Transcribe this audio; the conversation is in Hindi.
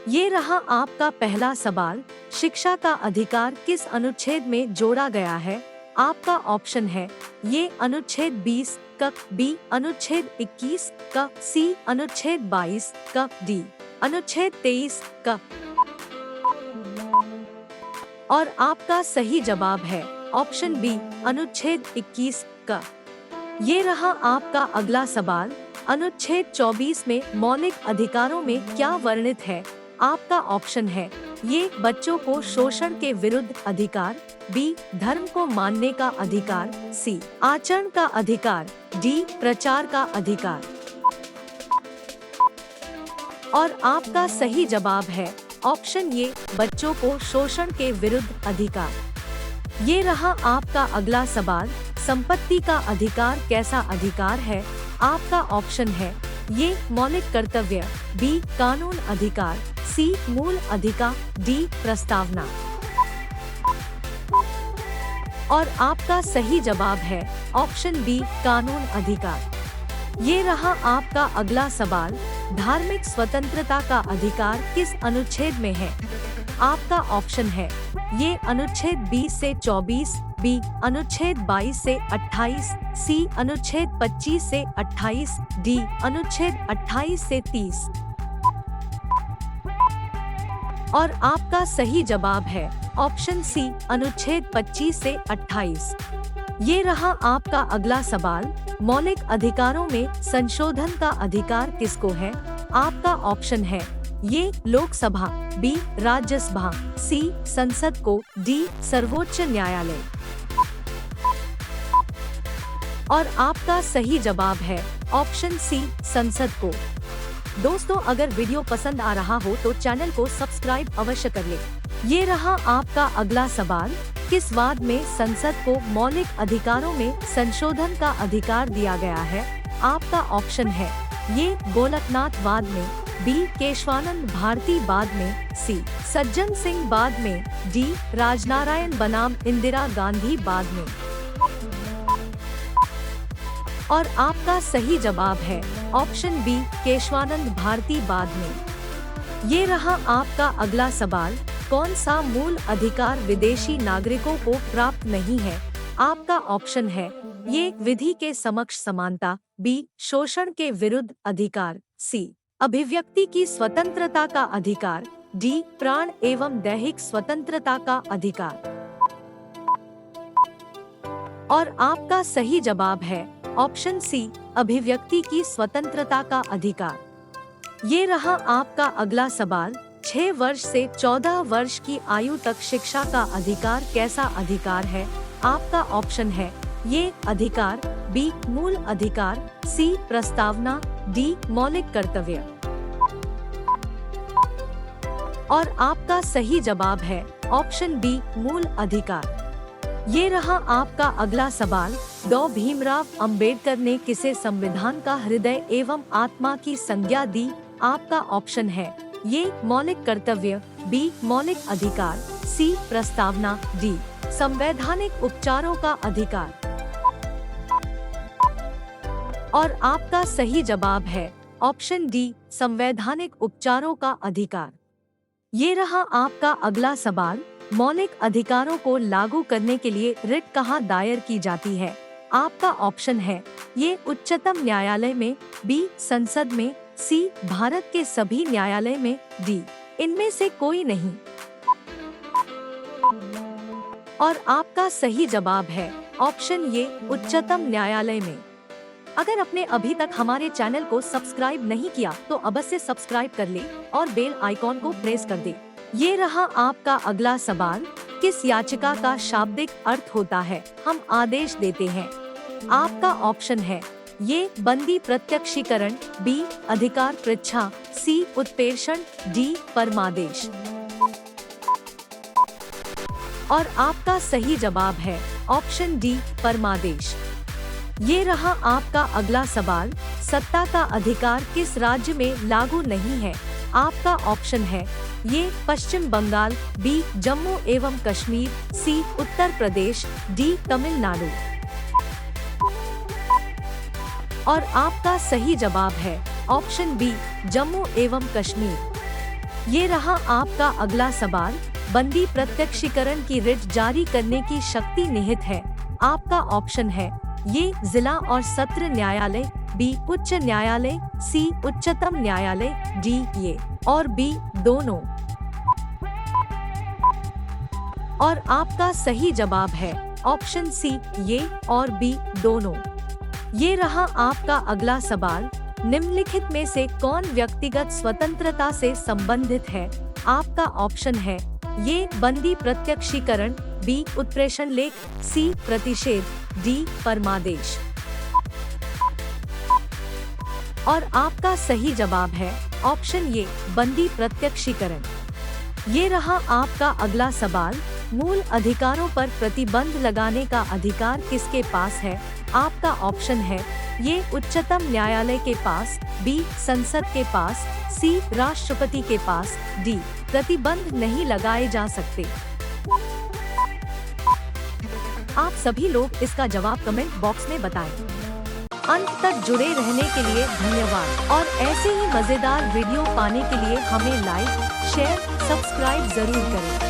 ये रहा आपका पहला सवाल। शिक्षा का अधिकार किस अनुच्छेद में जोड़ा गया है? आपका ऑप्शन है ये अनुच्छेद 20 क, बी अनुच्छेद 21 क, सी अनुच्छेद 22 क, डी अनुच्छेद 23 क। और आपका सही जवाब है ऑप्शन बी अनुच्छेद 21 क। ये रहा आपका अगला सवाल। अनुच्छेद 24 में मौलिक अधिकारों में क्या वर्णित है? आपका ऑप्शन है ये बच्चों को शोषण के विरुद्ध अधिकार, बी धर्म को मानने का अधिकार, सी आचरण का अधिकार, डी प्रचार का अधिकार। और आपका सही जवाब है ऑप्शन ये बच्चों को शोषण के विरुद्ध अधिकार। ये रहा आपका अगला सवाल। संपत्ति का अधिकार कैसा अधिकार है? आपका ऑप्शन है ये मौलिक कर्तव्य, बी कानून अधिकार, सी मूल अधिकार, डी प्रस्तावना। और आपका सही जवाब है ऑप्शन बी कानून अधिकार। ये रहा आपका अगला सवाल। धार्मिक स्वतंत्रता का अधिकार किस अनुच्छेद में है? आपका ऑप्शन है ये अनुच्छेद 20 से 24, बी अनुच्छेद 22 से 28, सी अनुच्छेद 25 से 28, डी अनुच्छेद 28 से 30। और आपका सही जवाब है ऑप्शन सी अनुच्छेद 25 से 28। ये रहा आपका अगला सवाल। मौलिक अधिकारों में संशोधन का अधिकार किसको है? आपका ऑप्शन है ये लोकसभा, बी राज्यसभा, सी संसद को, डी सर्वोच्च न्यायालय। और आपका सही जवाब है ऑप्शन सी संसद को। दोस्तों, अगर वीडियो पसंद आ रहा हो तो चैनल को सब्सक्राइब अवश्य कर ले। ये रहा आपका अगला सवाल। किस वाद में संसद को मौलिक अधिकारों में संशोधन का अधिकार दिया गया है? आपका ऑप्शन है ये गोलकनाथ वाद में, बी केशवानंद भारती वाद में, सी सज्जन सिंह वाद में, डी राजनारायण बनाम इंदिरा गांधी वाद में। और आपका सही जवाब है ऑप्शन बी केशवानंद भारती वाद में। ये रहा आपका अगला सवाल। कौन सा मूल अधिकार विदेशी नागरिकों को प्राप्त नहीं है? आपका ऑप्शन है ये विधि के समक्ष समानता, बी शोषण के विरुद्ध अधिकार, सी अभिव्यक्ति की स्वतंत्रता का अधिकार, डी प्राण एवं दैहिक स्वतंत्रता का अधिकार। और आपका सही जवाब है ऑप्शन सी अभिव्यक्ति की स्वतंत्रता का अधिकार। ये रहा आपका अगला सवाल। 6 वर्ष से 14 वर्ष की आयु तक शिक्षा का अधिकार कैसा अधिकार है? आपका ऑप्शन है ये अधिकार, बी मूल अधिकार, सी प्रस्तावना, डी मौलिक कर्तव्य। और आपका सही जवाब है ऑप्शन बी मूल अधिकार। ये रहा आपका अगला सवाल। डॉ भीमराव अंबेडकर ने किसे संविधान का हृदय एवं आत्मा की संज्ञा दी? आपका ऑप्शन है ये मौलिक कर्तव्य, बी मौलिक अधिकार, सी प्रस्तावना, डी संवैधानिक उपचारों का अधिकार। और आपका सही जवाब है ऑप्शन डी संवैधानिक उपचारों का अधिकार। ये रहा आपका अगला सवाल। मौलिक अधिकारों को लागू करने के लिए रिट कहाँ दायर की जाती है? आपका ऑप्शन है ये उच्चतम न्यायालय में, बी संसद में, सी भारत के सभी न्यायालय में, डी इनमें से कोई नहीं। और आपका सही जवाब है ऑप्शन ये उच्चतम न्यायालय में। अगर आपने अभी तक हमारे चैनल को सब्सक्राइब नहीं किया तो अवश्य सब्सक्राइब कर ले और बेल आइकॉन को प्रेस कर दे। ये रहा आपका अगला सवाल। किस याचिका का शाब्दिक अर्थ होता है? हम आदेश देते हैं। आपका ऑप्शन है ये बंदी प्रत्यक्षीकरण, बी अधिकार पृच्छा, सी उत्प्रेषण, डी परमादेश। और आपका सही जवाब है ऑप्शन डी परमादेश। ये रहा आपका अगला सवाल। सत्ता का अधिकार किस राज्य में लागू नहीं है? आपका ऑप्शन है ये पश्चिम बंगाल, बी जम्मू एवं कश्मीर, सी उत्तर प्रदेश, डी तमिलनाडु। और आपका सही जवाब है ऑप्शन बी जम्मू एवं कश्मीर। ये रहा आपका अगला सवाल। बंदी प्रत्यक्षीकरण की रिट जारी करने की शक्ति निहित है। आपका ऑप्शन है ये जिला और सत्र न्यायालय, बी उच्च न्यायालय, सी उच्चतम न्यायालय, डी ये और बी दोनों। और आपका सही जवाब है ऑप्शन सी ये और बी दोनों। ये रहा आपका अगला सवाल। निम्नलिखित में से कौन व्यक्तिगत स्वतंत्रता से संबंधित है? आपका ऑप्शन है ये बंदी प्रत्यक्षीकरण, बी उत्प्रेषण लेख, सी प्रतिषेध, डी परमादेश। और आपका सही जवाब है ऑप्शन ये बंदी प्रत्यक्षीकरण। ये रहा आपका अगला सवाल। मूल अधिकारों पर प्रतिबंध लगाने का अधिकार किसके पास है? आपका ऑप्शन है ये उच्चतम न्यायालय के पास, बी संसद के पास, सी राष्ट्रपति के पास, डी प्रतिबंध नहीं लगाए जा सकते। आप सभी लोग इसका जवाब कमेंट बॉक्स में बताएं। अंत तक जुड़े रहने के लिए धन्यवाद और ऐसे ही मजेदार वीडियो पाने के लिए हमें लाइक, शेयर, सब्सक्राइब जरूर करें।